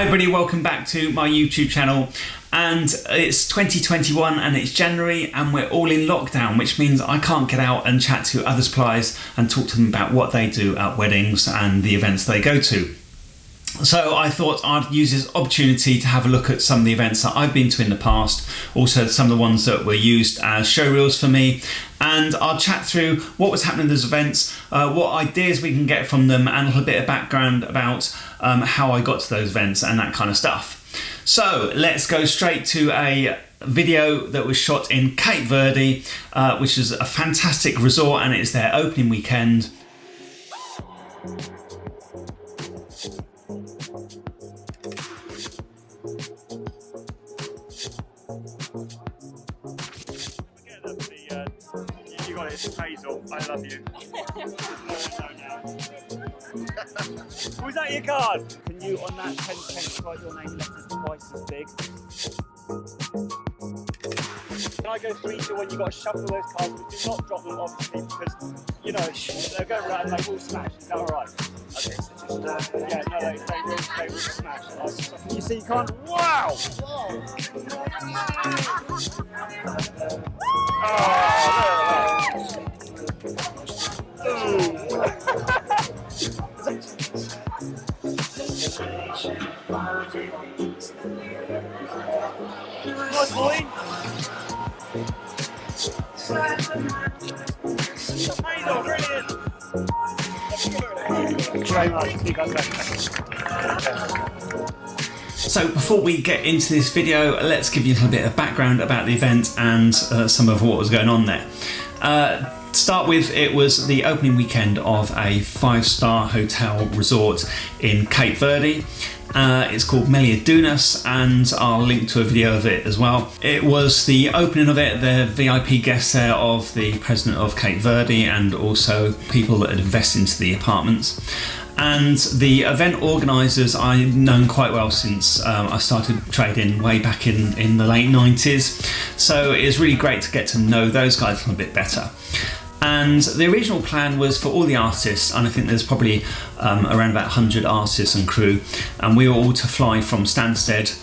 Hi everybody, welcome back to my YouTube channel. And it's 2021 and it's January and we're all in lockdown, which means I can't get out and chat to other suppliers and talk to them about what they do at weddings and the events they go to. So I thought I'd use this opportunity to have a look at some of the events that I've been to in the past, also some of the ones that were used as showreels for me, and I'll chat through what was happening at those events, what ideas we can get from them, and a little bit of background about how I got to those events and that kind of stuff. So let's go straight to a video that was shot in Cape Verde, which is a fantastic resort and it's their opening weekend. You got it, it's Hazel, I love you. Was that your card? Can you, on that 10 write your name letters twice as big? Can I go 3, 2, 1? You've got to shuffle those cards, but do not drop them obviously because, you know, they're going around and they will smash. Is that alright? Okay, so just, yeah, no, they will smash. You see, you can't. Wow! Nice boy. Hazel, brilliant. Thank you very much. You guys go. So before we get into this video, let's give you a little bit of background about the event and some of what was going on there. To start with, it was the opening weekend of a 5-star hotel resort in Cape Verde. It's called Meliá Dunas and I'll link to a video of it as well. It was the opening of it, the VIP guests there of the president of Cape Verde and also people that had invested into the apartments. And the event organisers I've known quite well since I started trading way back in the late 90s. So it was really great to get to know those guys a little bit better. And the original plan was for all the artists, and I think there's probably around about 100 artists and crew, and we were all to fly from Stansted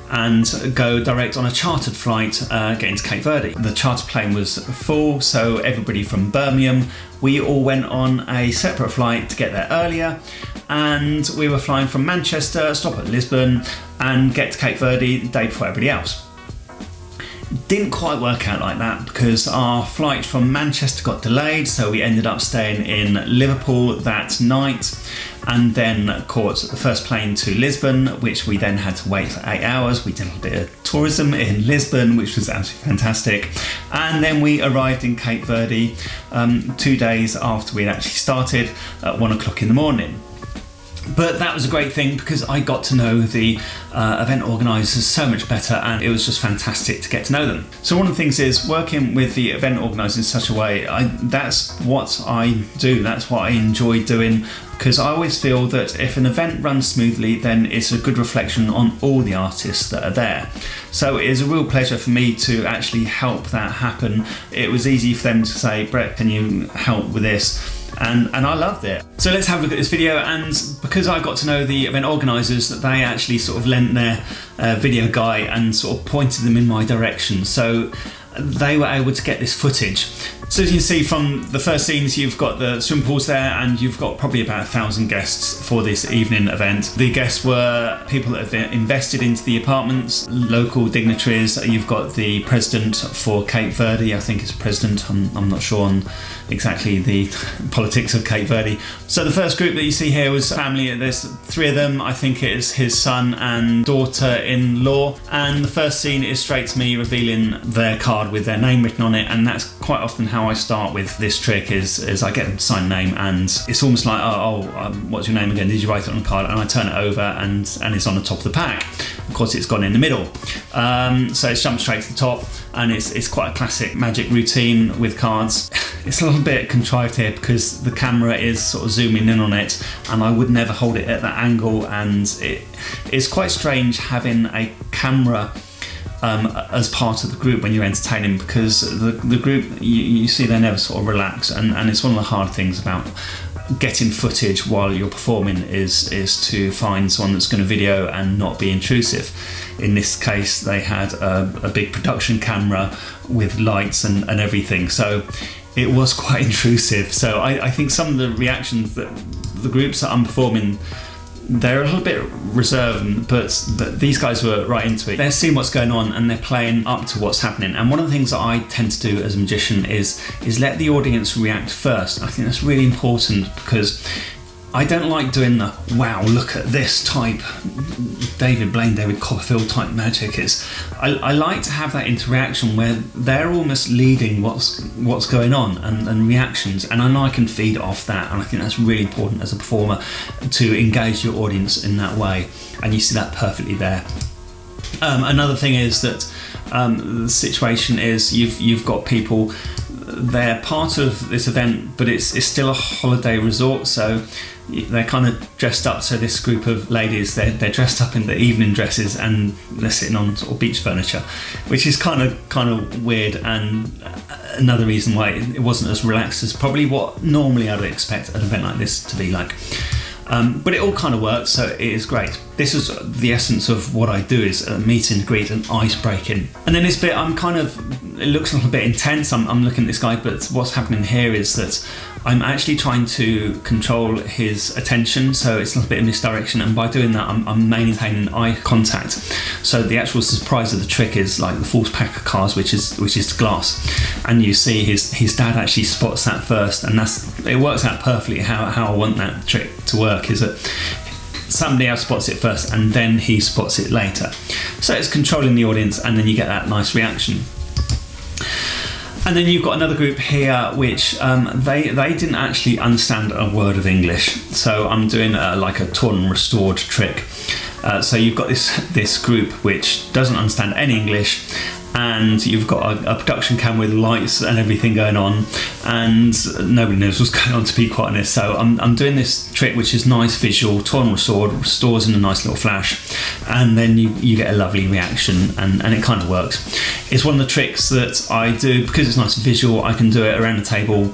and go direct on a chartered flight getting to Cape Verde. The charter plane was full, so everybody from Birmingham, we all went on a separate flight to get there earlier, and we were flying from Manchester, stop at Lisbon, and get to Cape Verde the day before everybody else. Didn't quite work out like that because our flight from Manchester got delayed, so we ended up staying in Liverpool that night and then caught the first plane to Lisbon, which we then had to wait for 8 hours. We did a little bit of tourism in Lisbon, which was absolutely fantastic, and then we arrived in Cape Verde 2 days after we had actually started at 1 o'clock in the morning. But that was a great thing because I got to know the event organisers so much better and it was just fantastic to get to know them. So one of the things is working with the event organisers in such a way, that's what I do, that's what I enjoy doing, because I always feel that if an event runs smoothly then it's a good reflection on all the artists that are there. So it is a real pleasure for me to actually help that happen. It was easy for them to say, Brett, can you help with this? And I loved it. So let's have a look at this video, and because I got to know the event organisers, they actually sort of lent their video guy and sort of pointed them in my direction, so they were able to get this footage. So as you can see from the first scenes, you've got the swimming pools there and you've got probably about 1,000 guests for this evening event. The guests were people that have invested into the apartments, local dignitaries. You've got the president for Cape Verde, I think it's president, I'm not sure on exactly the politics of Cape Verde. So the first group that you see here was family. There's 3 of them. I think it is his son and daughter-in-law. And the first scene is straight to me revealing their card with their name written on it, and that's quite often how I start with this trick is I get them to sign a name and it's almost like, what's your name again? Did you write it on the card? And I turn it over and it's on the top of the pack. Of course, it's gone in the middle. So it's jumped straight to the top, and it's quite a classic magic routine with cards. It's a little bit contrived here because the camera is sort of zooming in on it and I would never hold it at that angle, and it's quite strange having a camera as part of the group when you're entertaining, because the group, you see they never sort of relax, and it's one of the hard things about getting footage while you're performing is to find someone that's going to video and not be intrusive. In this case, they had a big production camera with lights and everything, so it was quite intrusive. So I think some of the reactions that the groups that I'm performing, they're a little bit reserved, but these guys were right into it. They're seeing what's going on and they're playing up to what's happening. And one of the things that I tend to do as a magician is let the audience react first. I think that's really important, because I don't like doing the wow, look at this type David Blaine, David Copperfield type magic. I like to have that interaction where they're almost leading what's going on and reactions, and I know I can feed off that, and I think that's really important as a performer, to engage your audience in that way, and you see that perfectly there. Another thing is that the situation is you've got people, they're part of this event, but it's still a holiday resort, so they're kind of dressed up. So this group of ladies, they're dressed up in the evening dresses and they're sitting on sort of beach furniture, which is kind of weird, and another reason why it wasn't as relaxed as probably what normally I'd expect an event like this to be like. But it all kind of works, so it is great. This is the essence of what I do, is meet and greet and ice breaking. And then this bit, it looks a little bit intense. I'm looking at this guy, but what's happening here is that I'm actually trying to control his attention, so it's a little bit of misdirection, and by doing that I'm maintaining eye contact. So the actual surprise of the trick is like the false pack of cards, which is glass, and you see his dad actually spots that first, and it works out perfectly how I want that trick to work, is that somebody else spots it first and then he spots it later. So it's controlling the audience, and then you get that nice reaction. And then you've got another group here which they didn't actually understand a word of English. So I'm doing like a torn and restored trick. So you've got this group which doesn't understand any English, and you've got a production cam with lights and everything going on, and nobody knows what's going on, to be quite honest. So I'm doing this trick which is nice visual, torn and restored, restores in a nice little flash, and then you get a lovely reaction, and it kind of works. It's one of the tricks that I do because it's nice visual. I can do it around the table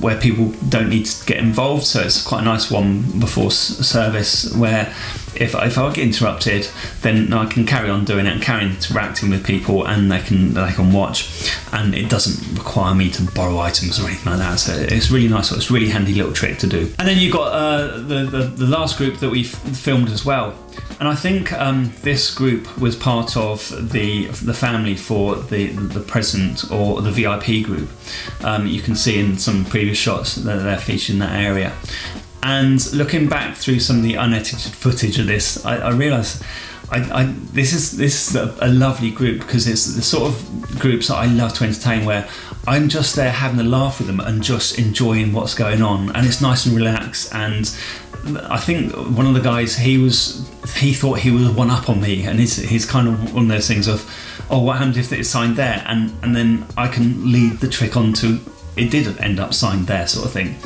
where people don't need to get involved, so it's quite a nice one before service, where if I get interrupted, then I can carry on doing it and carry on interacting with people, and they can watch, and it doesn't require me to borrow items or anything like that. So it's really nice. So it's a really handy little trick to do. And then you've got the last group that we filmed as well. And I think this group was part of the family for the president or the VIP group. You can see in some previous shots that they're featured in that area. And looking back through some of the unedited footage of this, I realised this is a lovely group, because it's the sort of groups that I love to entertain, where I'm just there having a laugh with them and just enjoying what's going on, and it's nice and relaxed. And I think one of the guys, he thought he was one up on me, and he's kind of one of those things of, oh, what happens if it's signed there, and then I can lead the trick on to it did end up signed there, sort of thing.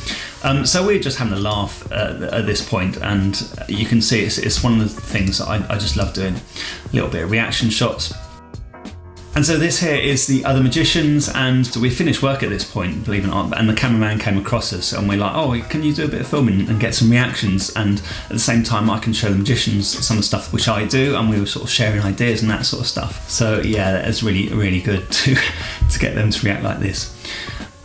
So we're just having a laugh at this point, and you can see it's one of the things that I just love doing, a little bit of reaction shots. And so this here is the other magicians, and we finished work at this point, believe it or not, and the cameraman came across us, and we're like, oh, can you do a bit of filming and get some reactions? And at the same time I can show the magicians some of the stuff which I do, and we were sort of sharing ideas and that sort of stuff. So yeah, it's really, really good to get them to react like this.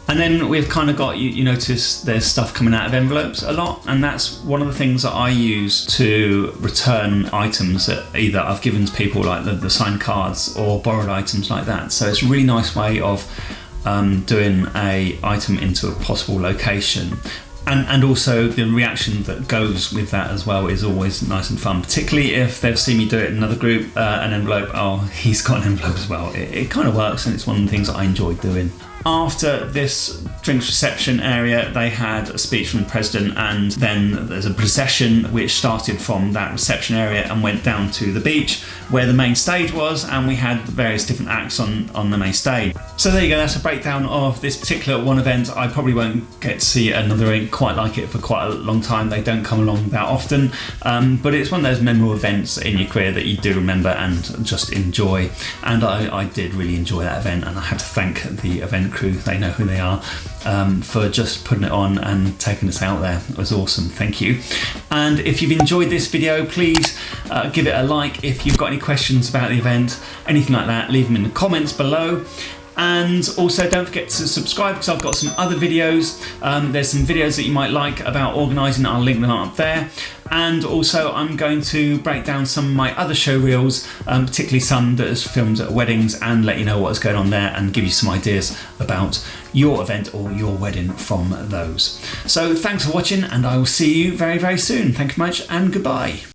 And then we've kind of got, you notice there's stuff coming out of envelopes a lot, and that's one of the things that I use to return items that either I've given to people, like the signed cards, or borrowed items like that. So it's a really nice way of doing a item into a possible location. And also the reaction that goes with that as well is always nice and fun, particularly if they've seen me do it in another group, an envelope, oh, he's got an envelope as well. It kind of works, and it's one of the things that I enjoy doing. After this drinks reception area, they had a speech from the president, and then there's a procession which started from that reception area and went down to the beach where the main stage was, and we had various different acts on the main stage. So there you go, that's a breakdown of this particular one event. I probably won't get to see another event quite like it for quite a long time. They don't come along that often, but it's one of those memorable events in your career that you do remember and just enjoy. And I did really enjoy that event, and I have to thank the event crew, they know who they are, for just putting it on and taking us out there. It was awesome, thank you. And if you've enjoyed this video, please give it a like. If you've got any questions about the event, anything like that, leave them in the comments below. And also don't forget to subscribe, because I've got some other videos. There's some videos that you might like about organising, I'll link them up there. And also I'm going to break down some of my other show reels, particularly some that is filmed at weddings, and let you know what's going on there and give you some ideas about your event or your wedding from those. So thanks for watching, and I will see you very, very soon. Thank you very much, and goodbye.